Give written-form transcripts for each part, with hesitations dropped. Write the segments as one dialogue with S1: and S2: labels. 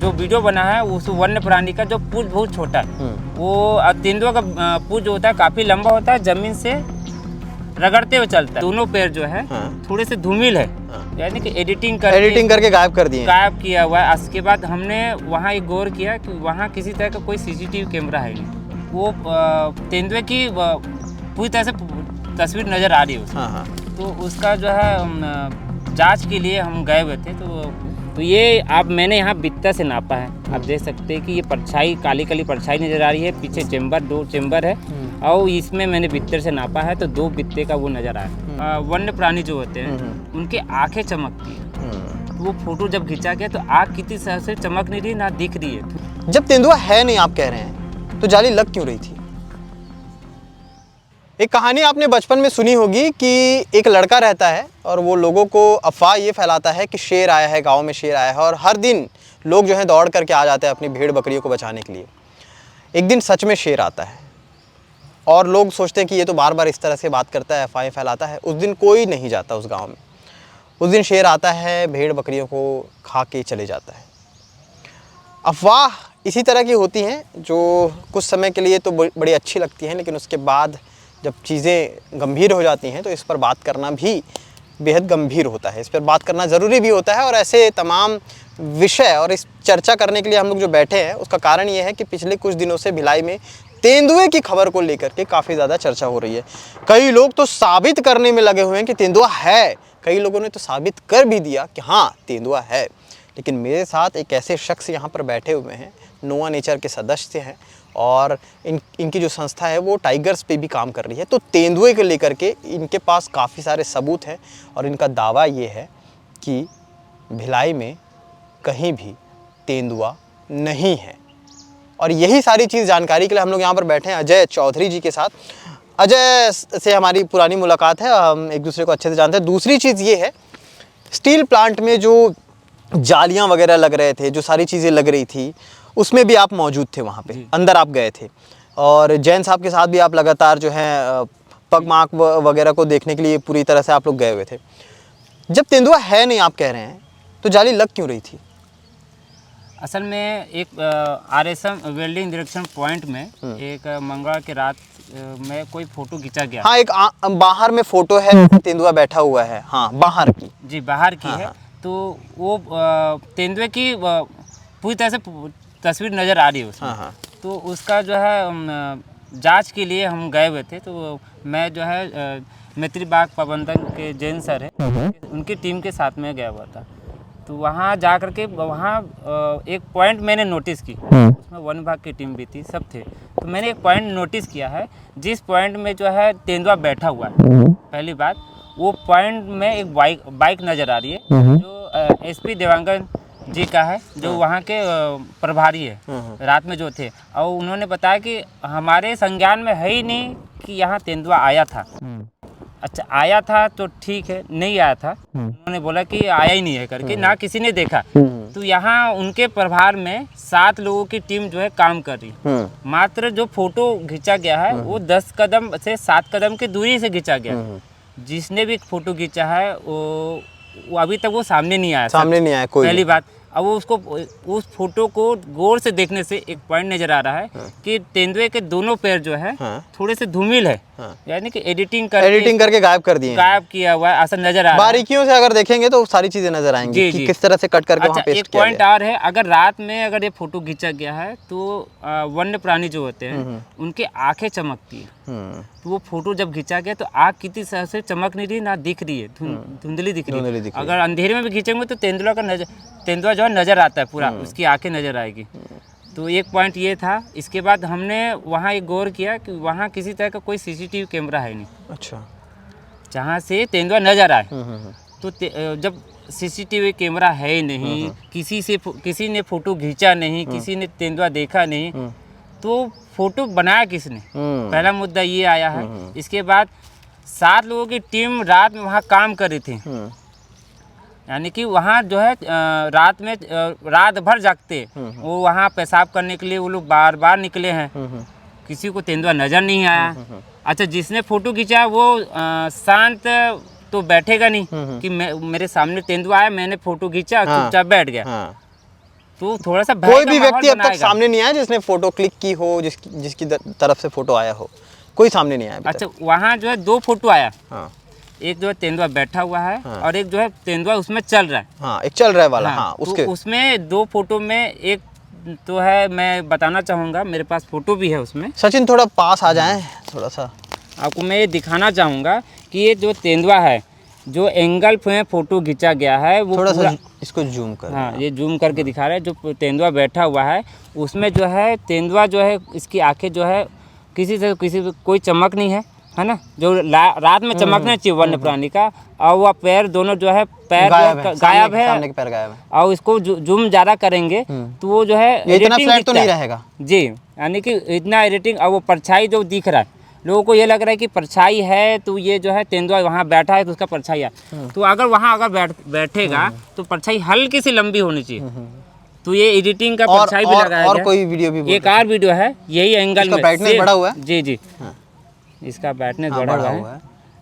S1: जो वीडियो बना है उस वन्य प्राणी का जो पूंछ बहुत छोटा है, वो तेंदुआ का पूंछ जो होता है काफी लंबा होता है, जमीन से रगड़ते हुए चलता है। दोनों पैर जो है थोड़े से धूमिल है, यानी कि एडिटिंग करके गायब कर दिए, गायब किया हुआ है। उसके बाद हमने वहाँ एक गौर किया कि वहाँ किसी तरह का कोई सीसीटीवी कैमरा है नहीं। वो तेंदुए की पूरी तरह से तस्वीर नजर आ रही है उसमें। तो उसका जो है जांच के लिए हम गए हुए थे। तो ये आप मैंने यहाँ बित्ता से नापा है, आप देख सकते हैं कि ये परछाई काली काली परछाई नज़र आ रही है, पीछे चेम्बर 2 चेम्बर है और इसमें मैंने बित्ते से नापा है तो 2 बित्ते का वो नज़र आया। वन्य प्राणी जो होते हैं उनके आँखें चमकती है, तो वो फोटो जब खींचा गया तो आँख कितनी से चमक नहीं रही ना दिख रही है।
S2: जब तेंदुआ है नहीं आप कह रहे हैं तो जाली लग क्यों रही थी? एक कहानी आपने बचपन में सुनी होगी कि एक लड़का रहता है और वो लोगों को अफवाह ये फैलाता है कि शेर आया है, गांव में शेर आया है, और हर दिन लोग जो है दौड़ करके आ जाते हैं अपनी भेड़ बकरियों को बचाने के लिए। एक दिन सच में शेर आता है और लोग सोचते हैं कि ये तो बार बार इस तरह से बात करता है, अफवाहें फैलाता है। उस दिन कोई नहीं जाता उस गाँव में। उस दिन शेर आता है, भेड़ बकरियों को खा के चले जाता है। अफवाह इसी तरह की होती हैं जो कुछ समय के लिए तो बड़ी अच्छी लगती हैं, लेकिन उसके बाद जब चीज़ें गंभीर हो जाती हैं तो इस पर बात करना भी बेहद गंभीर होता है। इस पर बात करना ज़रूरी भी होता है। और ऐसे तमाम विषय और इस चर्चा करने के लिए हम लोग जो बैठे हैं उसका कारण ये है कि पिछले कुछ दिनों से भिलाई में तेंदुए की खबर को लेकर के काफ़ी ज़्यादा चर्चा हो रही है। कई लोग तो साबित करने में लगे हुए हैं कि तेंदुआ है, कई लोगों ने तो साबित कर भी दिया कि हाँ तेंदुआ है। लेकिन मेरे साथ एक ऐसे शख्स यहाँ पर बैठे हुए हैं, नोआ नेचर के सदस्य हैं और इनकी जो संस्था है वो टाइगर्स पे भी काम कर रही है। तो तेंदुए को लेकर के इनके पास काफ़ी सारे सबूत हैं और इनका दावा ये है कि भिलाई में कहीं भी तेंदुआ नहीं है। और यही सारी चीज़ जानकारी के लिए हम लोग यहाँ पर बैठे हैं अजय चौधरी जी के साथ। अजय से हमारी पुरानी मुलाकात है, हम एक दूसरे को अच्छे से जानते हैं। दूसरी चीज़ ये है, स्टील प्लांट में जो जालियाँ वगैरह लग रहे थे, जो सारी चीज़ें लग रही थी, उसमें भी आप मौजूद थे, वहाँ पे अंदर आप गए थे। और जैन साहब के साथ भी आप लगातार जो है पगमार्क वगैरह को देखने के लिए पूरी तरह से आप लोग गए हुए थे। जब तेंदुआ है नहीं आप कह रहे हैं तो जाली लग क्यों रही थी?
S1: असल में एक RSM वेल्डिंग डायरेक्शन पॉइंट में एक मंगलवार की रात में कोई फ़ोटो खींचा गया।
S2: हाँ, एक बाहर में फ़ोटो है, तेंदुआ बैठा हुआ है। हाँ, बाहर की।
S1: जी, बाहर की है। तो वो तेंदुए की पूरी तरह से तस्वीर नज़र आ रही है उसमें। तो उसका जो है जांच के लिए हम गए हुए थे। तो मैं जो है मैत्री बाग प्रबंधन के जैन सर है, उनकी टीम के साथ में गया हुआ था। तो वहाँ जा कर के वहाँ एक पॉइंट मैंने नोटिस की, उसमें वन विभाग की टीम भी थी, सब थे। तो मैंने एक पॉइंट नोटिस किया है, जिस पॉइंट में जो है तेंदुआ बैठा हुआ है, पहली बात वो पॉइंट में एक बाइक नज़र आ रही है जो SP देवांगन जी का है, जो वहाँ के प्रभारी है, रात में जो थे। और उन्होंने बताया कि हमारे संज्ञान में है ही नहीं कि यहाँ तेंदुआ आया था। अच्छा, आया था तो ठीक है, नहीं आया था उन्होंने बोला कि आया ही नहीं है करके, ना किसी ने देखा। तो यहाँ उनके प्रभार में 7 लोगों की टीम जो है काम कर रही है। मात्र जो फोटो खींचा गया है वो 10 कदम से 7 कदम की दूरी से खींचा गया। जिसने भी फोटो खींचा है वो अभी तक वो सामने नहीं आया कोई। पहली बात, अब वो उसको उस फोटो को गौर से देखने से एक पॉइंट नजर आ रहा है कि तेंदुए के दोनों पैर जो है थोड़े से धूमिल है, यानी कि एडिटिंग करके गायब किया हुआ है, ऐसा नजर आ रहा है। बारीकियों से अगर देखेंगे तो सारी चीजें नजर आएंगी कि किस तरह से कट करके वहाँ पेस्ट किया गया। एक पॉइंट और है, अगर रात में अगर ये फोटो खींचा गया है तो वन्य प्राणी जो होते हैं उनकी आंखें चमकती है। तो वो फोटो जब खींचा गया तो आँख कितनी से चमक नहीं रही ना दिख रही है, धुंधली दिख रही है। अगर अंधेरे में भी खींचेंगे तो तेंदुआ जो है नजर आता है, पूरा उसकी आंखें नजर आएगी। तो एक पॉइंट ये था। इसके बाद हमने वहाँ एक गौर किया कि वहाँ किसी तरह का कोई CCTV कैमरा है नहीं। अच्छा, जहाँ से तेंदुआ नजर आए। तो जब CCTV कैमरा है ही नहीं, किसी ने फोटो खींचा नहीं, किसी ने तेंदुआ देखा नहीं, तो फोटो बनाया किसने? पहला मुद्दा ये आया है। इसके बाद 7 लोगों की टीम रात में वहाँ काम कर रही थी, यानी कि वहाँ जो है रात भर जागते, वो वहाँ पेशाब करने के लिए वो लोग बार बार निकले हैं, किसी को तेंदुआ नज़र नहीं आया। अच्छा, जिसने फोटो खींचा वो शांत तो बैठेगा नहीं कि मेरे सामने तेंदुआ आया, मैंने फोटो खींचा, चुपचाप बैठ गया। तो थोड़ा सा भय
S2: कोई
S1: का
S2: भी
S1: माहौल
S2: व्यक्ति अब तक
S1: बनाएगा।
S2: सामने नहीं आया जिसने फोटो क्लिक की हो, जिसकी तरफ से फोटो आया हो, कोई सामने नहीं आया अभी
S1: अच्छा,
S2: तक।
S1: वहाँ जो है 2 फोटो आया,
S2: हाँ
S1: एक जो है तेंदुआ बैठा हुआ है
S2: हाँ।
S1: और एक जो है तेंदुआ उसमें चल रहा है।
S2: हाँ, एक चल रहा है वाला। हाँ,
S1: तो
S2: उसके
S1: उसमें 2 फोटो में एक तो है, मैं बताना चाहूँगा, मेरे पास फोटो भी है उसमें,
S2: सचिन थोड़ा पास आ जाएं थोड़ा सा।
S1: आपको मैं ये दिखाना चाहूँगा कि ये जो तेंदुआ है, जो एंगल में फ़ोटो खींचा गया है वो
S2: थोड़ा
S1: पूरा,
S2: सा इसको जूम कर।
S1: हाँ ये जूम करके दिखा रहा है, जो तेंदुआ बैठा हुआ है उसमें जो है तेंदुआ जो है, इसकी आंखें जो है किसी से कोई चमक नहीं है ना, जो रात में चमकना चाहिए वन्य प्राणी का, और वह पैर दोनों जो है, पैर गायब है,
S2: सामने के पैर गायब है।
S1: और इसको जूम ज़्यादा करेंगे तो वो जो है
S2: ये इतना
S1: एडिटिंग
S2: फ्लैट तो
S1: दिखता
S2: नहीं
S1: है।
S2: रहेगा
S1: जी, यानी कि इतना एडिटिंग, और वो परछाई जो दिख रहा है, लोगों को ये लग रहा है कि परछाई है, तो ये जो है तेंदुआ वहाँ बैठा है तो उसका परछाई है। तो अगर वहाँ बैठेगा तो परछाई हल्की सी लंबी होनी चाहिए, तो ये एडिटिंग का परछाई भी लगाया
S2: और
S1: गया।
S2: कोई वीडियो भी
S1: एक और वीडियो है यही एंगल
S2: इसका
S1: में,
S2: ब्राइटनेस बढ़ा हुआ है।
S1: जी जी,
S2: हाँ।
S1: इसका ब्राइटनेस
S2: हाँ,
S1: बढ़ा हुआ
S2: हुआ
S1: है।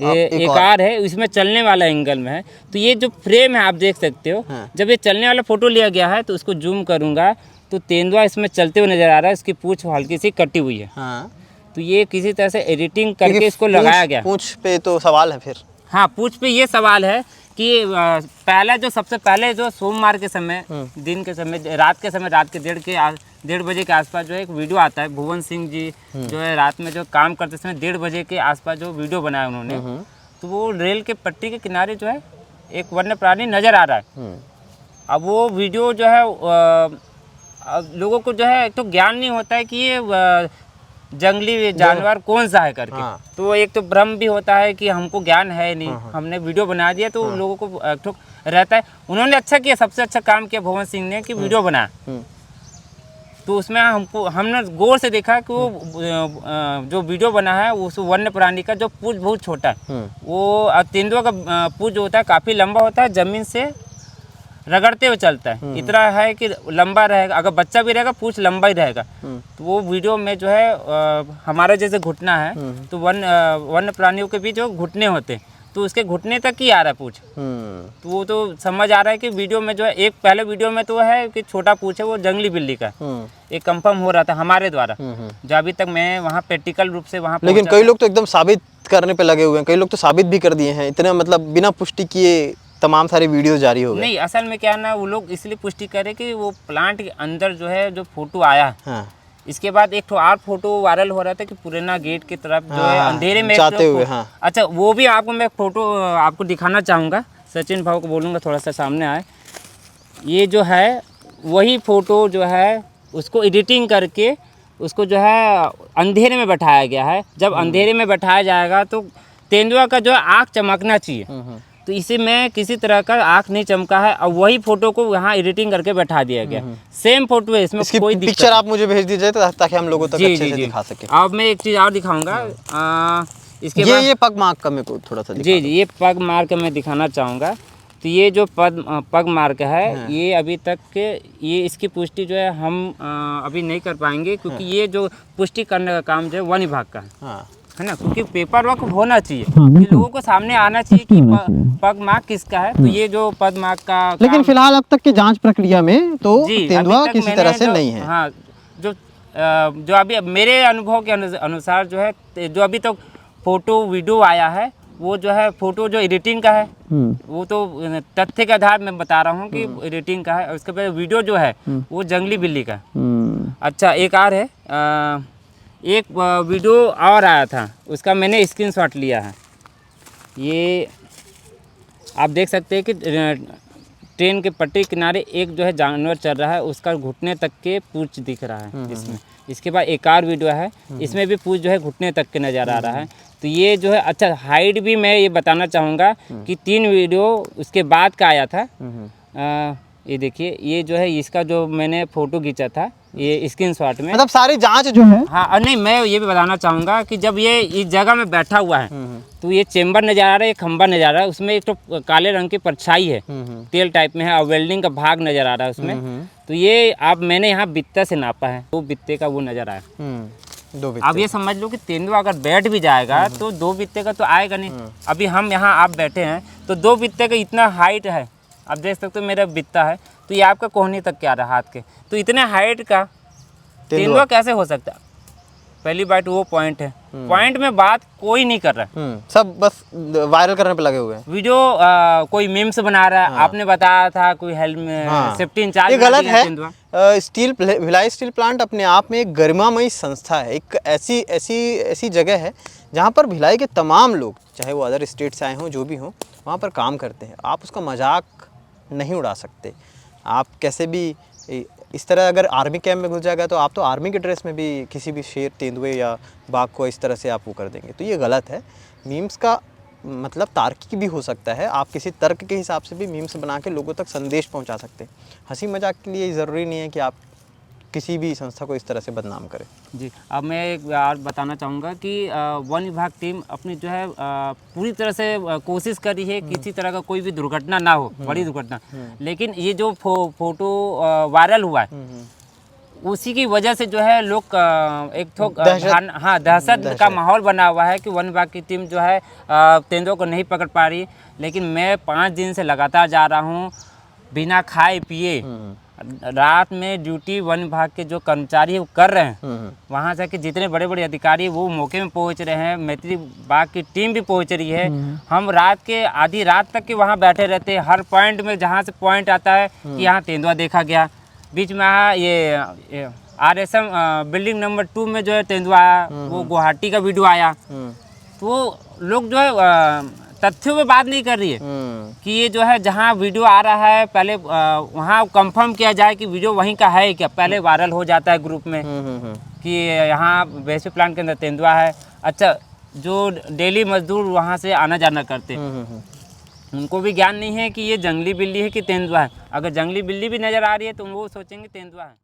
S2: है।
S1: ये एक और है, इसमें चलने वाला एंगल में है, तो ये जो फ्रेम है आप देख सकते हो।
S2: हाँ।
S1: जब ये चलने वाला फोटो लिया गया है तो उसको जूम करूंगा तो तेंदुआ इसमें चलते हुए नजर आ रहा है, इसकी पूंछ हल्की सी कटी हुई है।
S2: हाँ,
S1: तो ये किसी तरह से एडिटिंग करके
S2: क्योंकि
S1: इसको लगाया गया।
S2: पूंछ पे तो सवाल है फिर।
S1: हाँ, पूंछ पे ये सवाल है कि पहला जो सबसे पहले जो सोमवार के समय, दिन के समय, रात के समय, रात के 1:30 बजे के आसपास जो है एक वीडियो आता है, भुवन सिंह जी जो है रात में जो काम करते समय 1:30 बजे के आसपास जो वीडियो बनाया उन्होंने, तो वो रेल के पट्टी के किनारे जो है एक वन्य प्राणी नज़र आ रहा है। अब वो वीडियो जो है लोगों को जो है एक तो ज्ञान नहीं होता है कि ये जंगली जानवर कौन सा है करके।
S2: हाँ।
S1: तो एक तो भ्रम भी होता है कि हमको ज्ञान है नहीं, हमने वीडियो बना दिया तो लोगों को एक तो रहता है। उन्होंने अच्छा किया, सबसे अच्छा काम किया भुवन सिंह ने कि वीडियो बनाया। तो उसमें हमने गौर से देखा कि वो जो वीडियो बना है उस वन्य प्राणी का जो पूंछ बहुत छोटा है, वो तेंदुआ का पूंछ जो होता है काफ़ी लंबा होता है, ज़मीन से रगड़ते हुए चलता है, इतना है कि लंबा रहेगा, अगर बच्चा भी रहेगा पूंछ लंबा ही रहेगा। तो वो वीडियो में जो है हमारा जैसे घुटना है तो वन्य प्राणियों के भी जो घुटने होते हैं तो उसके घुटने तक ही आ रहा है पूंछ। तो वो तो समझ आ रहा है कि वीडियो में जो है, एक पहले वीडियो में तो है कि छोटा पूंछ है वो जंगली बिल्ली का, एक कंफर्म हो रहा था हमारे द्वारा, जो अभी तक मैं वहाँ प्रैक्टिकल रूप से वहाँ।
S2: लेकिन कई लोग तो एकदम साबित करने पे लगे हुए हैं, कई लोग तो साबित भी कर दिए हैं, इतने मतलब बिना पुष्टि किए तमाम सारे वीडियो जारी हो गए।
S1: नहीं, असल में क्या है ना, वो लोग इसलिए पुष्टि करे कि वो प्लांट के अंदर जो है जो फोटो आया है। हाँ। इसके बाद एक और फोटो वायरल हो रहा था कि पुराना गेट की तरफ जो है अंधेरे में
S2: जाते हुए। हाँ।
S1: अच्छा, वो भी आपको मैं फोटो आपको दिखाना चाहूँगा, सचिन भाव को बोलूँगा थोड़ा सा सामने आए। ये जो है वही फोटो जो है उसको एडिटिंग करके उसको जो है अंधेरे में बैठाया गया है। जब अंधेरे में बैठाया जाएगा तो तेंदुआ का जो है आँख चमकना चाहिए, तो इसी में किसी तरह का आँख नहीं चमका है और वही फोटो को यहाँ एडिटिंग करके बैठा दिया गया। सेम फोटो है, इसमें कोई
S2: पिक्चर आप मुझे भेज दीजिए ताकि हम लोगों तक अच्छे से दिखा सकें।
S1: अब मैं एक चीज़ और दिखाऊंगा इसके बाद।
S2: ये पग मार्क का मेरे को थोड़ा सा
S1: जी, ये पग मार्क मैं दिखाना चाहूँगा। तो ये जो पग मार्क है ये अभी तक के ये इसकी पुष्टि जो है हम अभी नहीं कर पाएंगे, क्योंकि ये जो पुष्टि करने का काम जो है वन विभाग का है ना, क्योंकि पेपर वर्क होना चाहिए, लोगों को सामने आना चाहिए कि पग मार्क किसका है। तो ये जो पग मार्क का,
S2: लेकिन फिलहाल अब तक की जांच प्रक्रिया में तो तेंदुआ किसी तरह से नहीं है।
S1: हाँ, जो अभी मेरे अनुभव के अनुसार जो है, जो अभी तक फोटो वीडियो आया है वो जो है फोटो जो एडिटिंग का है, वो तो तथ्य के आधार में बता रहा हूँ कि एडिटिंग का है, और उसके बाद वीडियो जो है वो जंगली बिल्ली का। अच्छा, एक और है, एक वीडियो और आया था, उसका मैंने स्क्रीनशॉट लिया है। ये आप देख सकते हैं कि ट्रेन के पटरी किनारे एक जो है जानवर चल रहा है, उसका घुटने तक के पूंछ दिख रहा है इसमें। इसके बाद एक और वीडियो है, इसमें भी पूंछ जो है घुटने तक के नज़र आ रहा है। तो ये जो है, अच्छा हाइट भी मैं ये बताना चाहूँगा कि 3 वीडियो उसके बाद का आया था। ये देखिए, ये जो है इसका जो मैंने फ़ोटो खींचा था ये स्क्रीनशॉट में,
S2: मतलब सारी जांच जो है।
S1: हाँ, और नहीं, मैं ये भी बताना चाहूँगा कि जब ये इस जगह में बैठा हुआ है तो ये चेम्बर नज़र आ रहा है, ये खंबा नज़र आ रहा है, उसमें एक तो काले रंग की परछाई है, तेल टाइप में है, और वेल्डिंग का भाग नज़र आ रहा है उसमें। तो ये मैंने यहाँ बित्ता से नापा है, 2 बित्ते का वो नज़र आया।
S2: 2 बित्ते।
S1: अब ये समझ लो कि तेंदुआ अगर बैठ भी जाएगा तो 2 बित्ते का तो आएगा नहीं। अभी हम यहाँ आप बैठे हैं तो 2 बित्ते का इतना हाइट है, आप देख सकते हो मेरा बित्ता है, तो ये आपका कोहनी तक क्या रहा हाथ के, तो इतने हाइट का तेंदुआ कैसे हो सकता है? पहली बात वो पॉइंट है, पॉइंट में बात कोई नहीं कर रहा है,
S2: सब बस वायरल करने पे लगे हुए हैं।
S1: वीडियो कोई मीम्स बना रहा है। आपने बताया था कोई हेल्मेट सेफ्टी इंचार्ज,
S2: ये गलत है। स्टील भिलाई स्टील प्लांट अपने आप में एक गरिमामयी संस्था है, एक ऐसी जगह है जहाँ पर भिलाई के तमाम लोग, चाहे वो अदर स्टेट से आए हों जो भी हों, वहाँ पर काम करते हैं। आप उसका मजाक नहीं उड़ा सकते। आप कैसे भी इस तरह अगर आर्मी कैंप में घुस जाएगा तो आप तो आर्मी के ड्रेस में भी किसी भी शेर, तेंदुए या बाघ को इस तरह से आप वो कर देंगे, तो ये गलत है। मीम्स का मतलब तार्किक भी हो सकता है, आप किसी तर्क के हिसाब से भी मीम्स बना के लोगों तक संदेश पहुंचा सकते हैं। हंसी मजाक के लिए ज़रूरी नहीं है कि आप किसी भी संस्था को इस तरह से बदनाम करें।
S1: जी, अब मैं एक बार बताना चाहूँगा कि वन विभाग टीम अपनी जो है पूरी तरह से कोशिश कर रही है किसी तरह का कोई भी दुर्घटना ना हो, बड़ी दुर्घटना। लेकिन ये जो फोटो वायरल हुआ है, उसी की वजह से जो है लोग एक तो दहशत का माहौल बना हुआ है कि वन विभाग की टीम जो है तेंदुओं को नहीं पकड़ पा रही। लेकिन मैं 5 दिन से लगातार जा रहा हूँ बिना खाए पिए, रात में ड्यूटी वन विभाग के जो कर्मचारी है वो कर रहे हैं, वहाँ से कि जितने बड़े बड़े अधिकारी वो मौके में पहुँच रहे हैं, मैत्री बाग की टीम भी पहुँच रही है। हम रात के आधी रात तक के वहाँ बैठे रहते हैं, हर पॉइंट में जहाँ से पॉइंट आता है कि यहाँ तेंदुआ देखा गया। बीच में ये RSM बिल्डिंग नंबर 2 में जो है तेंदुआ आया, वो गुवाहाटी का वीडियो आया। तो लोग जो है तथ्यों पे बात नहीं कर रही है कि ये जो है जहाँ वीडियो आ रहा है पहले वहाँ कंफर्म किया जाए कि वीडियो वहीं का है क्या। पहले वायरल हो जाता है ग्रुप में कि यहाँ बेसिक प्लांट के अंदर तेंदुआ है। अच्छा, जो डेली मजदूर वहाँ से आना जाना करते उनको भी ज्ञान नहीं है कि ये जंगली बिल्ली है कि तेंदुआ है। अगर जंगली बिल्ली भी नज़र आ रही है तो वो सोचेंगे तेंदुआ है।